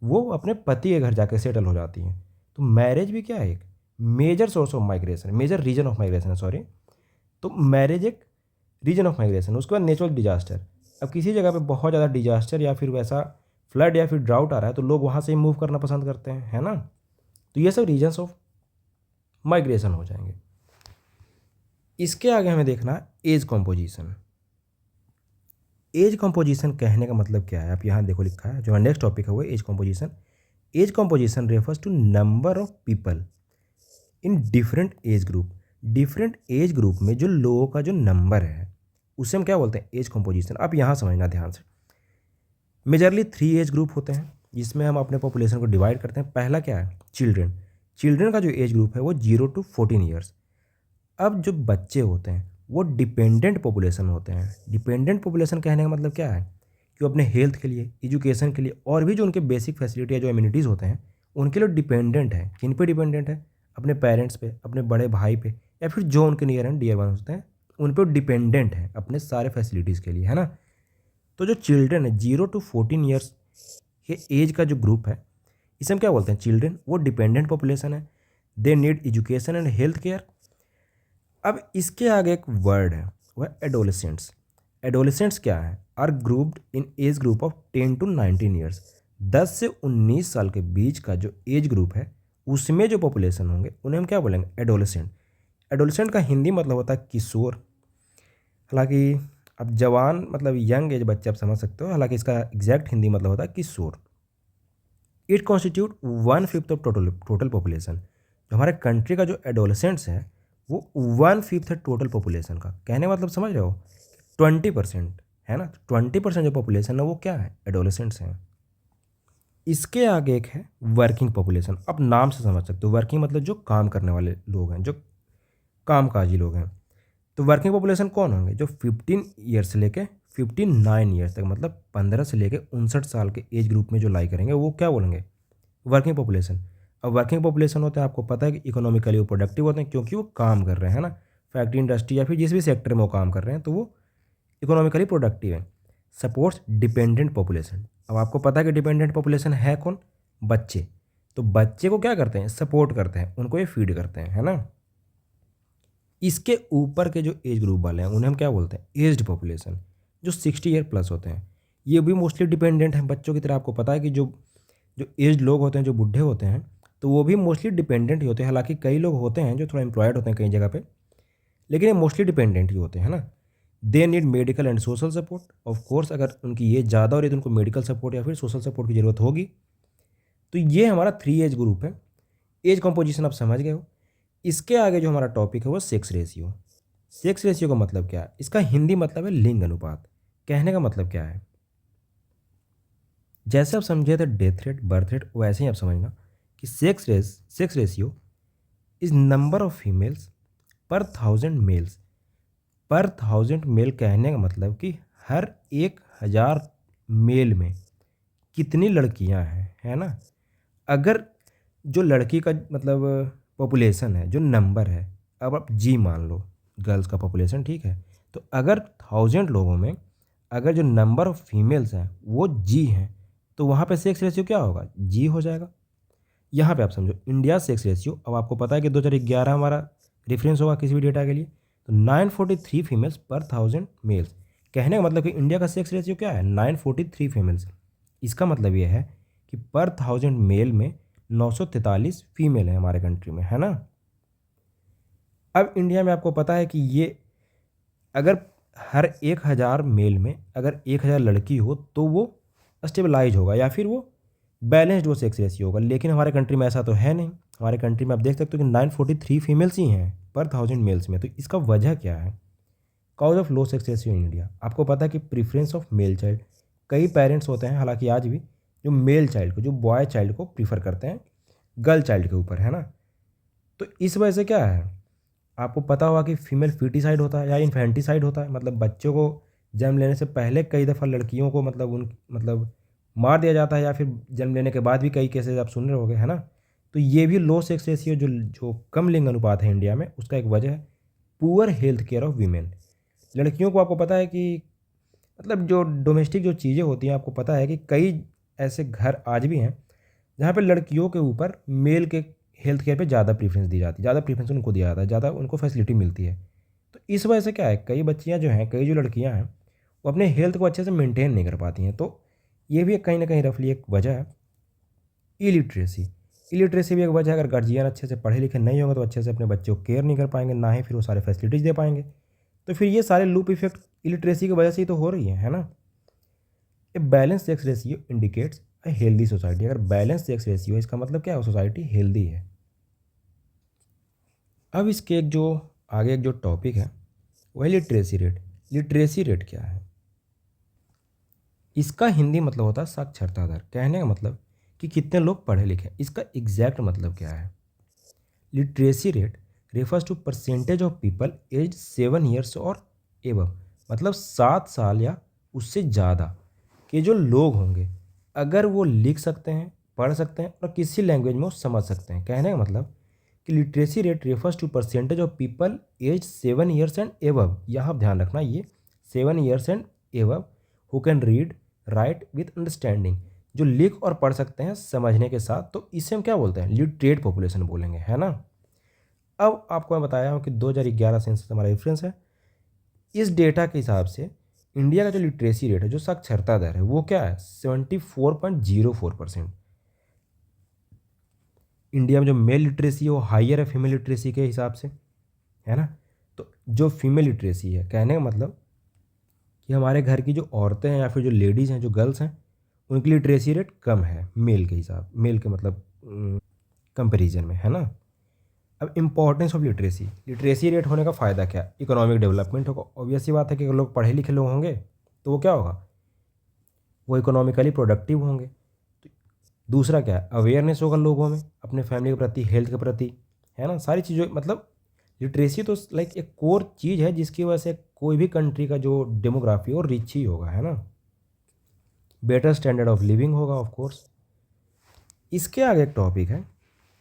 वो अपने पति के घर जाके सेटल हो जाती हैं। तो मैरिज भी क्या है, एक major source of migration, major reason of migration है, सॉरी। तो मैरिज एक रीजन ऑफ माइग्रेशन। उसके बाद नेचुरल डिजास्टर। अब किसी जगह पे बहुत ज़्यादा डिजास्टर या फिर वैसा फ्लड या फिर ड्राउट आ रहा है तो लोग वहाँ से ही मूव करना पसंद करते हैं, है ना। तो ये सब रीजन्स ऑफ माइग्रेशन हो जाएंगे। इसके आगे हमें देखना है एज कॉम्पोजिशन। एज कॉम्पोजिशन कहने का मतलब क्या है, आप यहाँ देखो लिखा है, जो नेक्स्ट टॉपिक है वो age composition. Age composition refers to number of people in different age group. Different age group में जो लोगों का जो नंबर है उसे हम क्या बोलते हैं, एज कॉम्पोजिशन। आप यहाँ समझना ध्यान से। मेजरली 3 एज ग्रुप होते हैं जिसमें हम अपने पॉपुलेशन को डिवाइड करते हैं। पहला क्या है, चिल्ड्रन। चिल्ड्रन का जो एज ग्रुप है वो 0 to 14 ईयर्स। अब जो बच्चे होते हैं वो डिपेंडेंट पॉपुलेशन होते हैं। डिपेंडेंट पॉपुलेशन कहने का मतलब क्या है कि वो अपने हेल्थ के लिए, एजुकेशन के लिए और भी जो उनके बेसिक फैसिलिटी या जो एम्यूनिटीज़ होते हैं उनके लिए डिपेंडेंट है। किन पे डिपेंडेंट है, अपने पेरेंट्स पे, अपने बड़े भाई पे, या फिर जो उनके नियर एंड डियर वन होते हैं उन पर डिपेंडेंट है अपने सारे फैसिलिटीज़ के लिए, है ना। तो जो चिल्ड्रन है 0 to 14 ईयर्स ये एज का जो ग्रुप है इसे हम क्या बोलते हैं, चिल्ड्रन। वो डिपेंडेंट पॉपुलेशन है। They need education and health care. अब इसके आगे एक वर्ड है वह एडोलेसेंट्स। एडोलेसेंट्स क्या है, are grouped in age group of 10 to 19 years. 10 से 19 साल के बीच का जो एज ग्रुप है उसमें जो पॉपुलेशन होंगे उन्हें हम क्या बोलेंगे, एडोलेसेंट। एडोलेसेंट का हिंदी मतलब होता है किशोर। हालांकि अब जवान मतलब यंग एज बच्चे आप समझ सकते हो, हालांकि इसका एग्जैक्ट हिंदी मतलब होता है किशोर। It constitute 1/5 of total population. जो हमारे कंट्री का जो एडोलेसेंट्स है वो 1/5 है टोटल पॉपुलेशन का। कहने का मतलब समझ रहे हो, 20% है ना। 20% जो पॉपुलेशन है वो क्या है, एडोलेसेंट्स हैं। इसके आगे एक है वर्किंग पॉपुलेशन। आप नाम से समझ सकते हो, वर्किंग मतलब जो काम करने वाले लोग हैं, जो कामकाजी लोग हैं। तो वर्किंग पॉपुलेशन कौन होंगे, जो 15 ईयर्स से लेके 59 ईयर्स तक, मतलब 15 से लेके 59 साल के एज ग्रुप में जो लाई करेंगे वो क्या बोलेंगे, वर्किंग पॉपुलेशन। अब वर्किंग पॉपुलेशन होते हैं, आपको पता है कि इकोनॉमिकली वो प्रोडक्टिव होते हैं क्योंकि वो काम कर रहे हैं, है ना। फैक्ट्री इंडस्ट्री या फिर जिस भी सेक्टर में वो काम कर रहे हैं तो वो इकोनॉमिकली प्रोडक्टिव है। Supports dependent population. अब आपको पता है कि डिपेंडेंट पॉपुलेशन है कौन, बच्चे। तो बच्चे को क्या करते हैं, सपोर्ट करते हैं, उनको ये फीड करते हैं, है ना। इसके ऊपर के जो एज ग्रुप वाले हैं उन्हें हम क्या बोलते हैं, एज्ड पॉपुलेशन। जो 60 ईयर प्लस होते हैं ये भी मोस्टली डिपेंडेंट हैं बच्चों की तरह। आपको पता है कि जो जो एज्ड लोग होते हैं, जो बूढ़े होते हैं, तो वो भी मोस्टली डिपेंडेंट ही होते हैं। हालांकि कई लोग होते हैं जो थोड़ा एम्प्लॉयड होते हैं कई जगह पे, लेकिन ये मोस्टली डिपेंडेंट ही होते हैं, है ना। They need medical and social support. Of course अगर उनकी एज ज़्यादा हो रही है तो उनको मेडिकल सपोर्ट या फिर सोशल सपोर्ट की ज़रूरत होगी। तो ये हमारा 3 एज ग्रुप है। एज कॉम्पोजिशन आप समझ गए हो। इसके आगे जो हमारा टॉपिक है वो सेक्स रेशियो। सेक्स रेशियो का मतलब क्या है, इसका हिंदी मतलब है लिंग अनुपात। कहने का मतलब क्या है, जैसे आप समझे थे डेथ रेट, बर्थ रेट, वैसे ही आप समझना कि sex ratio is number of females पर 1000 मेल्स। पर 1000 मेल कहने का मतलब कि हर 1000 मेल में कितनी लड़कियां हैं, है ना। अगर जो लड़की का मतलब पॉपुलेशन है, जो नंबर है, अब आप जी मान लो गर्ल्स का पॉपुलेशन, ठीक है। तो अगर 1000 लोगों में अगर जो नंबर ऑफ फीमेल्स हैं वो जी हैं, तो वहाँ पे सेक्स रेशियो क्या होगा, जी हो जाएगा। यहाँ पे आप समझो इंडिया सेक्स रेशियो, अब आपको पता है कि 2011 हमारा रेफरेंस होगा किसी भी डेटा के लिए, तो 943 फीमेल्स पर 1000 मेल्स। कहने का मतलब कि इंडिया का सेक्स रेशियो क्या है, 943 फीमेल्स। इसका मतलब ये है कि पर 1000 मेल में 943 फीमेल है हमारे कंट्री में, है ना। अब इंडिया में आपको पता है कि ये अगर हर 1000 मेल में अगर 1000 लड़की हो तो वो स्टेबलाइज होगा या फिर वो बैलेंस्ड वो सेक्स रेशियो होगा, लेकिन हमारे कंट्री में ऐसा तो है नहीं। हमारे कंट्री में आप देख सकते हो कि 943 फीमेल्स ही हैं पर 1000 मेल्स में। तो इसका वजह क्या है, cause of low sex ratio in India. आपको पता है कि प्रीफरेंस ऑफ मेल चाइल्ड, कई पेरेंट्स होते हैं हालांकि आज भी जो मेल चाइल्ड को, जो बॉय चाइल्ड को प्रीफर करते हैं गर्ल चाइल्ड के ऊपर, है ना। तो इस वजह से क्या है, आपको पता होगा कि फीमेल फीटिसाइड होता है या इन्फेंटिसाइड होता है, मतलब बच्चों को जन्म लेने से पहले कई दफ़ा लड़कियों को मतलब मार दिया जाता है, या फिर जन्म लेने के बाद भी कई केसेस आप सुन रहे होंगे, है ना। तो ये भी लो सेक्स रेशियो, जो जो कम लिंग अनुपात है इंडिया में, उसका एक वजह है poor health care of women. लड़कियों को आपको पता है कि मतलब जो डोमेस्टिक जो चीज़ें होती हैं, आपको पता है कि कई ऐसे घर आज भी हैं जहाँ पे लड़कियों के ऊपर मेल के हेल्थ केयर पे ज़्यादा प्रीफरेंस दी जाती है, ज़्यादा प्रीफरेंस उनको दिया जाता है, ज़्यादा उनको फैसिलिटी मिलती है। तो इस वजह से क्या है, कई बच्चियाँ जो हैं, कई जो लड़कियाँ हैं, वो अपने हेल्थ को अच्छे से मेंटेन नहीं कर पाती हैं। तो ये भी कहीं ना कहीं रफली एक वजह है। इलिटरेसी, इलिटरेसी भी एक वजह है। अगर गार्जियन अच्छे से पढ़े लिखे नहीं होंगे तो अच्छे से अपने बच्चों को केयर नहीं कर पाएंगे, ना ही फिर वो सारे फैसिलिटीज़ दे पाएंगे। तो फिर ये सारे लूप इफेक्ट इलिटरेसी की वजह से ही तो हो रही है ना। A balance sex ratio indicates a healthy society. अगर बैलेंस सेक्स रेशियो है, इसका मतलब क्या है, सोसाइटी हेल्दी है। अब इसके एक जो आगे एक जो टॉपिक है वो है लिटरेसी रेट। लिटरेसी रेट क्या है, इसका हिंदी मतलब होता है साक्षरता दर। कहने का मतलब कि कितने लोग पढ़े लिखे हैं। इसका एग्जैक्ट मतलब क्या है, literacy rate refers to percentage of people age 7 years और एबव, मतलब 7 साल या उससे ज़्यादा के जो लोग होंगे, अगर वो लिख सकते हैं, पढ़ सकते हैं और किसी लैंग्वेज में वो समझ सकते हैं। कहने का मतलब कि literacy rate refers to percentage of people age 7 years and above. यहाँ आप ध्यान रखना, ये 7 years and above who can read write with understanding, जो लिख और पढ़ सकते हैं समझने के साथ। तो इसे हम क्या बोलते हैं, लिटरेट पॉपुलेशन बोलेंगे, है ना। अब आपको मैं बताया हूँ कि 2011 सेंसस हमारा रेफरेंस है। इस डेटा के हिसाब से इंडिया का जो लिटरेसी रेट है, जो साक्षरता दर है, वो क्या है, 74.04%। इंडिया में जो मेल लिटरेसी है वो हाइयर है फीमेल लिटरेसी के हिसाब से, है ना। तो जो फीमेल लिटरेसी है, कहने का मतलब कि हमारे घर की जो औरतें हैं या फिर जो लेडीज़ हैं, जो गर्ल्स हैं, उनकी लिटरेसी रेट कम है मेल के हिसाब, मेल के मतलब कंपेरिजन में, है ना। अब importance of literacy, literacy rate होने का फ़ायदा क्या है, इकोनॉमिक डेवलपमेंट होगा। ऑब्वियस सी बात है कि अगर लोग पढ़े लिखे लोग होंगे तो वो क्या होगा, वो इकोनॉमिकली प्रोडक्टिव होंगे। तो दूसरा क्या है, अवेयरनेस होगा लोगों में अपने फैमिली के प्रति, हेल्थ के प्रति, है ना। सारी चीज़ों मतलब लिटरेसी तो लाइक एक कोर चीज़ है जिसकी वजह से कोई भी कंट्री का जो डेमोग्राफी और रिच ही होगा, है ना। बेटर स्टैंडर्ड ऑफ लिविंग होगा ऑफ कोर्स। इसके आगे एक टॉपिक है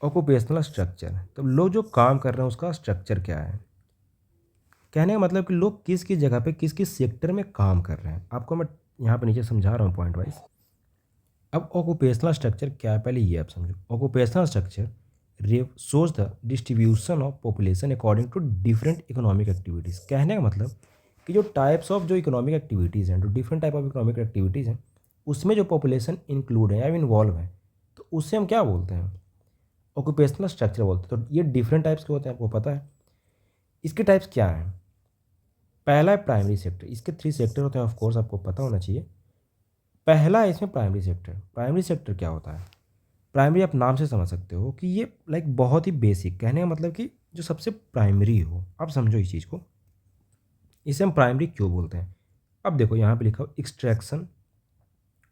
ऑक्यूपेशनल स्ट्रक्चर। तो लोग जो काम कर रहे हैं उसका स्ट्रक्चर क्या है। कहने का मतलब कि लोग किस किस जगह पे किस किस सेक्टर में काम कर रहे हैं। आपको मैं यहाँ पे नीचे समझा रहा हूँ पॉइंट वाइज। अब ऑक्यूपेशनल स्ट्रक्चर क्या है, पहले ये आप समझो। Occupational structure shows the distribution of population according to different economic activities. कहने का मतलब कि जो टाइप्स ऑफ जो इकोनॉमिक एक्टिविटीज़ हैं, जो different type of economic activities हैं, उसमें जो पॉपुलेशन इंक्लूड है या इन्वॉल्व है, तो उससे हम क्या बोलते हैं, ऑक्यूपेशनल स्ट्रक्चर बोलते हैं। तो ये डिफरेंट टाइप्स के होते हैं, आपको पता है। इसके टाइप्स क्या हैं, पहला है प्राइमरी सेक्टर। इसके 3 सेक्टर होते हैं, ऑफ कोर्स आपको पता होना चाहिए। पहला है इसमें प्राइमरी सेक्टर। प्राइमरी सेक्टर क्या होता है, प्राइमरी आप नाम से समझ सकते हो कि ये लाइक बहुत ही बेसिक, कहने का मतलब कि जो सबसे प्राइमरी हो। आप समझो इस चीज़ को, इसे हम प्राइमरी क्यों बोलते हैं। अब देखो यहाँ पे लिखा हो एक्सट्रैक्शन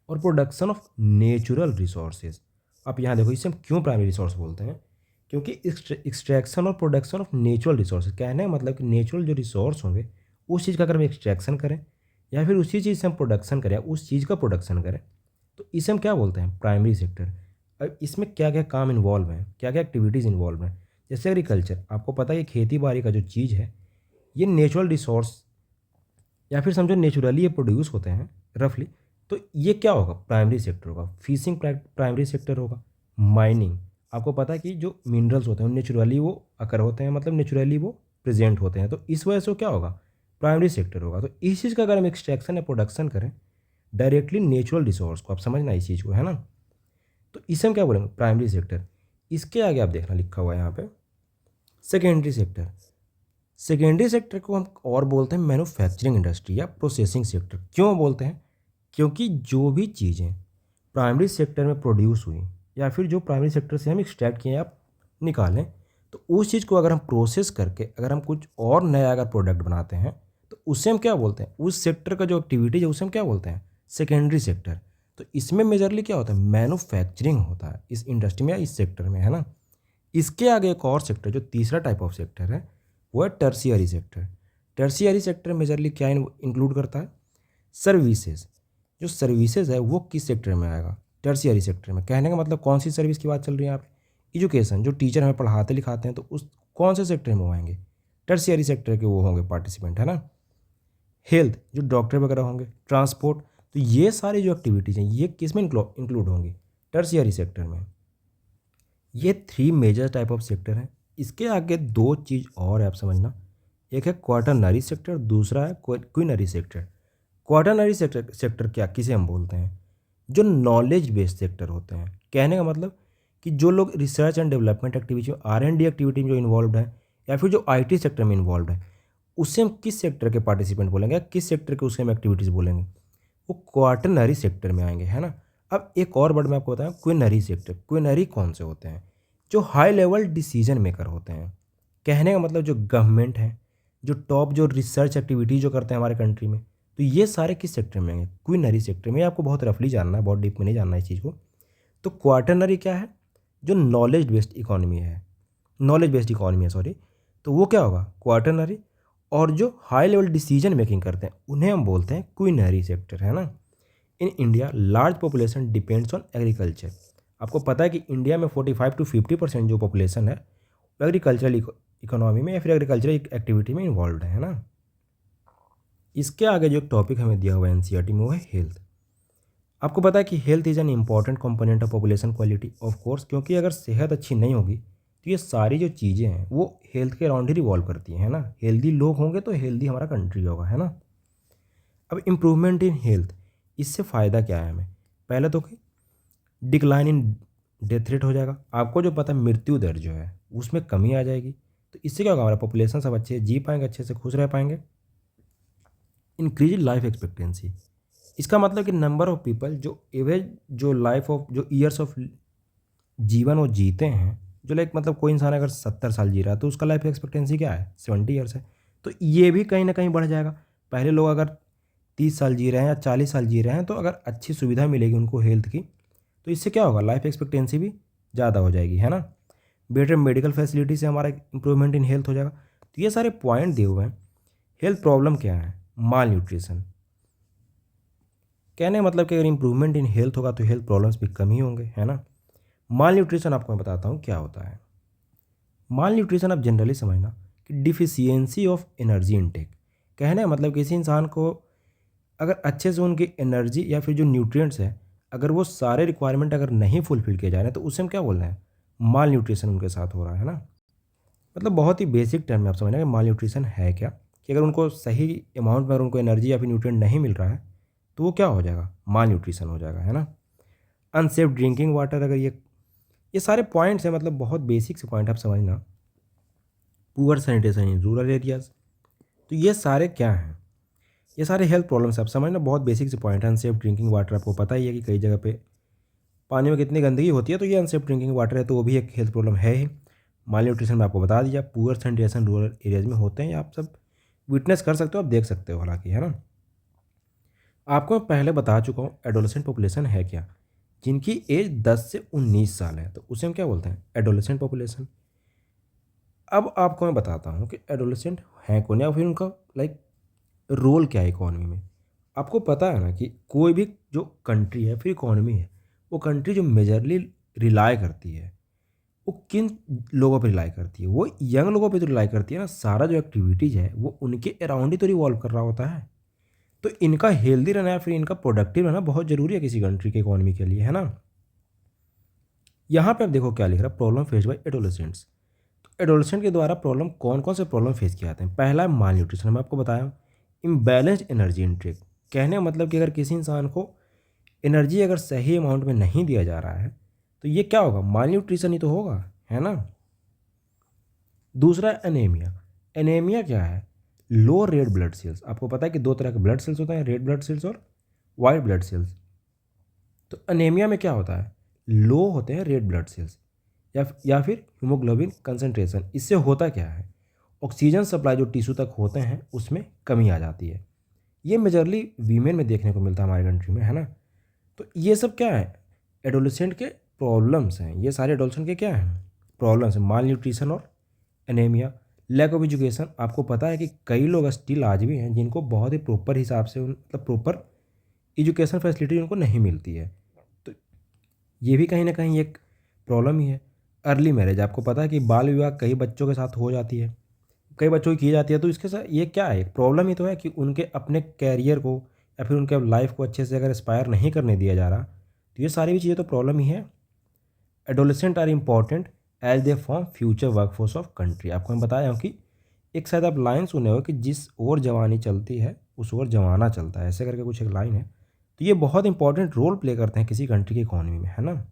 और प्रोडक्शन ऑफ नेचुरल रिसोर्सेज। आप यहाँ देखो इसे हम क्यों प्राइमरी रिसोर्स बोलते हैं, क्योंकि एक्सट्रैक्शन और प्रोडक्शन ऑफ नेचुरल रिसोर्सेज, कहने का मतलब कि नेचुरल जो रिसोर्स होंगे उस चीज़ का अगर हम एक्सट्रैक्शन करें या फिर उसी चीज़ से हम प्रोडक्शन करें, उस चीज़ का प्रोडक्शन करें, तो इसे हम क्या बोलते हैं? Primary sector. अब इसमें क्या क्या काम इन्वॉल्व हैं, क्या क्या एक्टिविटीज़ इन्वॉल्व हैं? जैसे एग्रीकल्चर, आपको पता है कि खेती बाड़ी का जो चीज़ है, ये नेचुरल रिसोर्स या फिर समझो नेचुरली ये प्रोड्यूस होते हैं रफली। तो ये क्या होगा? प्राइमरी सेक्टर होगा। फिशिंग प्राइमरी सेक्टर होगा। माइनिंग, आपको पता है कि जो मिनरल्स होते हैं नेचुरली वो अकर होते हैं, मतलब नेचुरली वो प्रेजेंट होते हैं, तो इस वजह से वो क्या होगा? प्राइमरी सेक्टर होगा। तो इस चीज़ का अगर हम एक्सट्रैक्शन या प्रोडक्शन करें डायरेक्टली नेचुरल रिसोर्स को, आप समझना इस चीज़ को, है ना, तो इसे हम क्या बोलेंगे? Primary sector. इसके आगे आप देखना लिखा हुआ है यहाँ पे सेकेंडरी सेक्टर। सेकेंडरी सेक्टर को हम और बोलते हैं मैन्युफैक्चरिंग इंडस्ट्री या प्रोसेसिंग सेक्टर। क्यों बोलते हैं? क्योंकि जो भी चीज़ें प्राइमरी सेक्टर में प्रोड्यूस हुई या फिर जो प्राइमरी सेक्टर से हम एक्सट्रैक्ट किए या निकालें, तो उस चीज़ को अगर हम प्रोसेस करके अगर हम कुछ और नया अगर प्रोडक्ट बनाते हैं, तो उससे हम क्या बोलते हैं? उस सेक्टर का जो एक्टिविटी है उसे हम क्या बोलते हैं? Secondary sector. तो इसमें मेजरली क्या होता है? मैन्युफैक्चरिंग होता है इस इंडस्ट्री में या इस सेक्टर में, है ना। इसके आगे एक और सेक्टर जो तीसरा टाइप ऑफ सेक्टर है वो है tertiary sector. Tertiary sector majorly क्या इंक्लूड करता है? सर्विसेज। जो सर्विसेज है वो किस सेक्टर में आएगा? टर्शियरी सेक्टर में। कहने का मतलब कौन सी सर्विस की बात चल रही है यहाँ पे? एजुकेशन, जो टीचर हमें पढ़ाते लिखाते हैं, तो उस कौन से सेक्टर में वो आएंगे? टर्शियरी सेक्टर के वो होंगे पार्टिसिपेंट, है ना। हेल्थ, जो डॉक्टर वगैरह होंगे। ट्रांसपोर्ट, तो ये सारी जो एक्टिविटीज़ हैं ये किस में इंक्लूड होंगी? टर्शियरी सेक्टर में। ये three major type of sector हैं। इसके आगे दो चीज़ और है, आप समझना। एक है क्वाटरनरी सेक्टर, दूसरा है क्विनरी सेक्टर। क्वाटरनरी सेक्टर क्या, किसे हम बोलते हैं? जो नॉलेज बेस्ड सेक्टर होते हैं। कहने का मतलब कि जो लोग रिसर्च एंड डेवलपमेंट एक्टिविटी में, R&D एक्टिविटी में जो इन्वॉल्व है, या फिर जो IT सेक्टर में इन्वॉल्व है, उससे हम किस सेक्टर के पार्टिसिपेंट बोलेंगे या किस सेक्टर के उससे हम एक्टिविटीज़ बोलेंगे? वो क्वाटरनरी सेक्टर में आएंगे, है ना। अब एक और वर्ड मैं आपको बताऊँ, क्विनरी सेक्टर। क्विनरी कौन से होते हैं? जो हाई लेवल डिसीजन मेकर होते हैं। कहने का मतलब जो गवर्नमेंट है, जो टॉप जो रिसर्च एक्टिविटी जो करते हैं हमारे कंट्री में, तो ये सारे किस सेक्टर में आएंगे? क्विनरी सेक्टर में। ये आपको बहुत रफली जानना है, बहुत डीप में नहीं जानना है इस चीज़ को। तो क्वाटरनरी क्या है? जो नॉलेज बेस्ड इकोनॉमी है, नॉलेज बेस्ड इकोनॉमी है, सॉरी, तो वो क्या होगा? क्वाटरनरी। और जो हाई लेवल डिसीजन मेकिंग करते हैं उन्हें हम बोलते हैं क्विनरी सेक्टर, है ना। In India large population depends on agriculture. आपको पता है कि इंडिया में 45 to 50% जो पॉपुलेशन है वो एग्रीकल्चरल इकोनॉमी में या फिर एग्रीकल्चरल एक्टिविटी में इन्वॉल्व है ना। इसके आगे जो टॉपिक हमें दिया हुआ है NCERT में वो है हेल्थ। आपको पता है कि health is an important component of population quality, of course, क्योंकि अगर सेहत अच्छी नहीं होगी तो ये सारी जो चीज़ें हैं वो हेल्थ के अराउंड ही रिवॉल्व करती हैं, है ना। हेल्दी लोग होंगे तो हेल्दी हमारा कंट्री होगा, है ना। अब इम्प्रूवमेंट इन हेल्थ, इससे फ़ायदा क्या है हमें? पहले तो कि डिक्लाइन इन डेथ रेट हो जाएगा। आपको जो पता है मृत्यु दर जो है उसमें कमी आ जाएगी। तो इससे क्या होगा? हमारा पॉपुलेशन सब अच्छे जी पाएंगे, अच्छे से खुश रह पाएंगे। इंक्रीज लाइफ एक्सपेक्टेंसी, इसका मतलब कि नंबर ऑफ पीपल जो एवरेज जो लाइफ ऑफ जो ईयर्स ऑफ जीवन वो जीते हैं, जो लाइक मतलब कोई इंसान अगर 70 साल जी रहा है तो उसका लाइफ एक्सपेक्टेंसी क्या है? 70 ईयर्स है। तो ये भी कहीं ना कहीं बढ़ जाएगा। पहले लोग अगर 30 साल जी रहे हैं या 40 साल जी रहे हैं, तो अगर अच्छी सुविधा मिलेगी उनको हेल्थ की, तो इससे क्या होगा? लाइफ एक्सपेक्टेंसी भी ज़्यादा हो जाएगी, है ना। बेटर मेडिकल फैसिलिटी से हमारा इंप्रूवमेंट इन हेल्थ हो जाएगा। तो ये सारे पॉइंट दिए हुए हैं। हेल्थ प्रॉब्लम क्या है? माल न्यूट्रिशन। कहने का मतलब कि अगर इंप्रूवमेंट इन हेल्थ होगा तो हेल्थ प्रॉब्लम्स भी कम ही होंगे, है ना। माल न्यूट्रिशन आपको मैं बताता हूँ क्या होता है। माल न्यूट्रिशन आप जनरली समझना कि डिफिशियंसी ऑफ एनर्जी इनटेक। कहने का मतलब किसी इंसान को अगर अच्छे से उनकी एनर्जी या फिर जो न्यूट्रिएंट्स है, अगर वो सारे रिक्वायरमेंट अगर नहीं फुलफिल किए जा रहे हैं, तो उसे हम क्या बोल रहे हैं? माल न्यूट्रिशन उनके साथ हो रहा है ना। मतलब बहुत ही बेसिक टर्म में आप समझना कि माल न्यूट्रिशन है क्या, कि अगर उनको सही अमाउंट में अगर उनको एनर्जी या फिर न्यूट्रिएंट नहीं मिल रहा है तो वो क्या हो जाएगा? माल न्यूट्रिशन हो जाएगा, है ना। अनसेफ ड्रिंकिंग वाटर, अगर ये सारे पॉइंट्स हैं, मतलब बहुत बेसिक से पॉइंट आप समझना। Poor sanitation in rural areas, तो ये सारे क्या हैं? ये सारे हेल्थ प्रॉब्लम्स आप समझना, बहुत बेसिक से पॉइंट है। अनसेफ ड्रिंकिंग वाटर, आपको पता ही है कि कई जगह पे पानी में कितनी गंदगी होती है, तो ये अनसेफ ड्रिंकिंग वाटर है, तो वो भी एक हेल्थ प्रॉब्लम है ही। माल न्यूट्रिशन में आपको बता दिया। पुअर सैनिटेशन रूरल एरियाज में होते हैं, आप सब विटनेस कर सकते हो, आप देख सकते हो हालांकि, है ना। आपको मैं पहले बता चुका हूँ एडोलेसेंट पॉपुलेशन है क्या। जिनकी एज 10 से 19 साल है तो उसे हम क्या बोलते हैं? Adolescent population. अब आपको मैं बताता हूँ कि एडोलेसेंट हैं कौन या फिर उनका लाइक रोल क्या है इकोनॉमी में। आपको पता है ना कि कोई भी जो कंट्री है फिर इकोनॉमी है, वो कंट्री जो मेजरली रिलाय करती है वो किन लोगों पर रिलाई करती है, वो यंग लोगों पे तो रिलाई करती है ना। सारा जो एक्टिविटीज़ है वो उनके अराउंड ही तो रिवॉल्व कर रहा होता है। तो इनका हेल्दी रहना या फिर इनका प्रोडक्टिव रहना बहुत ज़रूरी है किसी कंट्री के इकोनॉमी के लिए, है ना। यहाँ पे आप देखो क्या लिख रहा है, प्रॉब्लम फेस बाय एडोलेसेंट्स। तो एडोलेसेंट के द्वारा प्रॉब्लम कौन कौन से प्रॉब्लम फेस किए जाते हैं। पहला है माल न्यूट्रिशन, मैं आपको बताया इम्बैलेंस्ड एनर्जी इंटेक। कहने का मतलब कि अगर किसी इंसान को एनर्जी अगर सही अमाउंट में नहीं दिया जा रहा है तो ये क्या होगा, माल न्यूट्रिशन ही तो होगा, है ना। दूसरा है एनीमिया। एनीमिया क्या है, लो रेड ब्लड सेल्स। आपको पता है कि दो तरह के ब्लड सेल्स होते हैं, रेड ब्लड सेल्स और वाइट ब्लड सेल्स। तो एनीमिया में क्या होता है, लो होते हैं रेड ब्लड सेल्स या फिर हीमोग्लोबिन कंसंट्रेशन। इससे होता क्या है, ऑक्सीजन सप्लाई जो टिश्यू तक होते हैं उसमें कमी आ जाती है। ये मेजरली वीमेन में देखने को मिलता है हमारे कंट्री में, है ना। तो ये सब क्या है, एडोलेसेंट के प्रॉब्लम्स हैं। ये सारे एडोलेसेंट के क्या हैं, प्रॉब्लम्स हैं। माल न्यूट्रिशन और एनीमिया, लैक ऑफ एजुकेशन। आपको पता है कि कई लोग स्टिल आज भी हैं जिनको बहुत ही प्रॉपर हिसाब से मतलब प्रॉपर एजुकेशन फैसिलिटी उनको नहीं मिलती है। तो ये भी कहीं ना कहीं एक प्रॉब्लम ही है। अर्ली मैरिज, आपको पता है कि बाल विवाह कई बच्चों के साथ हो जाती है, कई बच्चों की जाती है। तो इसके साथ ये क्या है, एक प्रॉब्लम ही तो है कि उनके अपने कैरियर को या फिर उनके लाइफ को अच्छे से अगर एस्पायर नहीं करने दिया जा रहा, तो ये सारी भी चीज़ें तो प्रॉब्लम ही है। Adolescent are important as they form future workforce of country. आपको मैं बताया हूँ कि एक शायद आप लाइन सुने हो कि जिस ओर जवानी चलती है उस ओर जमाना चलता है, ऐसे करके कुछ एक लाइन है। तो ये बहुत इंपॉर्टेंट रोल प्ले करते हैं किसी कंट्री की इकोनॉमी में, है ना।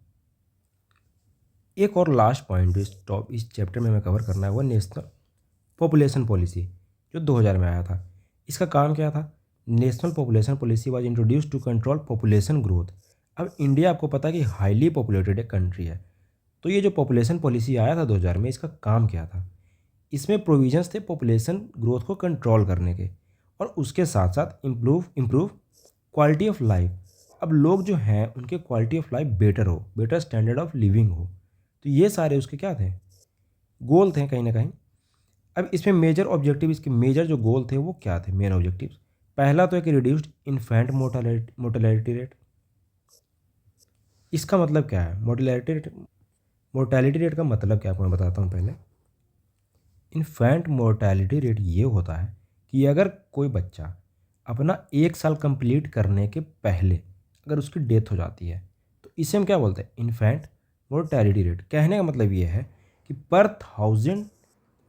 एक और लास्ट पॉइंट जो इस चैप्टर में मैं कवर करना है वो नेशनल पॉपुलेशन पॉलिसी, जो 2000 में आया था। इसका काम क्या था, national population policy was introduce to control population growth. अब इंडिया आपको पता है कि हाईली पॉपुलेटेड एक कंट्री है। तो ये जो पॉपुलेशन पॉलिसी आया था 2000 में, इसका काम क्या था, इसमें प्रोविजंस थे पॉपुलेशन ग्रोथ को कंट्रोल करने के और उसके साथ साथ इम्प्रूव क्वालिटी ऑफ लाइफ। अब लोग जो हैं उनके क्वालिटी ऑफ लाइफ बेटर हो, बेटर स्टैंडर्ड ऑफ लिविंग हो। तो ये सारे उसके क्या थे, गोल थे कहीं ना कहीं। अब इसमें मेजर ऑब्जेक्टिव, इसके मेजर जो गोल थे वो क्या थे, मेन ऑब्जेक्टिव्स। पहला तो है कि रिड्यूस्ड इन्फेंट मोर्टेलिटी रेट। इसका मतलब क्या है, मोर्टेलिटी रेट का मतलब क्या, आपको मैं बताता हूँ पहले। इन्फेंट मोर्टेलिटी रेट ये होता है कि अगर कोई बच्चा अपना 1 साल कंप्लीट करने के पहले अगर उसकी डेथ हो जाती है तो इसे हम क्या बोलते हैं, इन्फेंट मोर्टेलिटी रेट। कहने का मतलब ये है कि पर 1000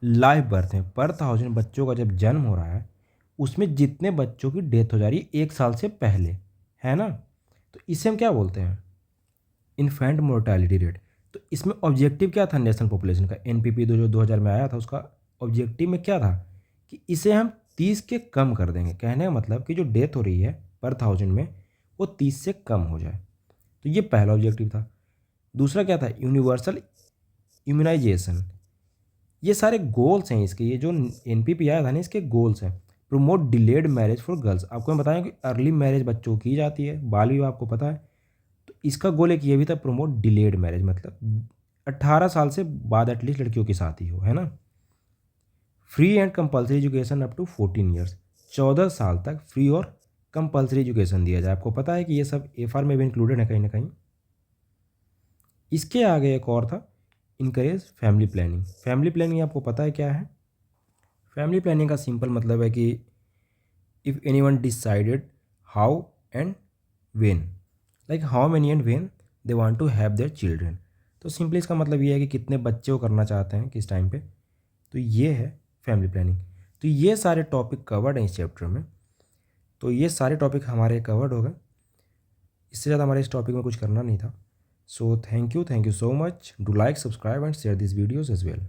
लाइव बर्थ हैं, पर 1000 बच्चों का जब जन्म हो रहा है उसमें जितने बच्चों की डेथ हो जा रही है 1 साल से पहले, है ना। तो इसे हम क्या बोलते हैं, इन्फेंट मोर्टेलिटी रेट। तो इसमें ऑब्जेक्टिव क्या था नेशनल पॉपुलेशन का, एनपीपी जो 2000 में आया था उसका ऑब्जेक्टिव में क्या था कि इसे हम 30 के कम कर देंगे। कहने का मतलब कि जो डेथ हो रही है पर 1000 में वो 30 से कम हो जाए। तो ये पहला ऑब्जेक्टिव था। दूसरा क्या था, यूनिवर्सल इम्यूनाइजेशन। ये सारे गोल्स हैं इसके, ये जो एनपीपी आया था ना इसके गोल्स हैं। Promote delayed marriage for girls. आपको मैं बताया कि अर्ली मैरिज बच्चों की जाती है, बाल विवाह आपको पता है। तो इसका गोल एक ये भी था, प्रमोट डिलेड मैरिज, मतलब 18 साल से बाद एटलीस्ट लड़कियों की शादी हो, है ना। Free and compulsory education up to 14 years. 14 साल तक फ्री और कंपलसरी एजुकेशन दिया जाए। आपको पता है कि ये सब एफआर में भी इंक्लूडेड है कहीं ना कहीं। इसके आगे एक और था, encourage family planning. Family planning आपको पता है क्या है, फैमिली प्लानिंग का सिंपल मतलब है कि if any one decided how and when, like how many and when they want to have their children. तो सिंपली इसका मतलब ये है कि कितने बच्चे वो करना चाहते हैं किस टाइम पे। तो ये है फैमिली प्लानिंग। तो ये सारे टॉपिक कवर्ड हैं इस चैप्टर में। तो ये सारे टॉपिक हमारे कवर्ड हो गए, इससे ज़्यादा हमारे इस टॉपिक में कुछ करना नहीं था। So thank you so much, do like, subscribe and share this videos as well.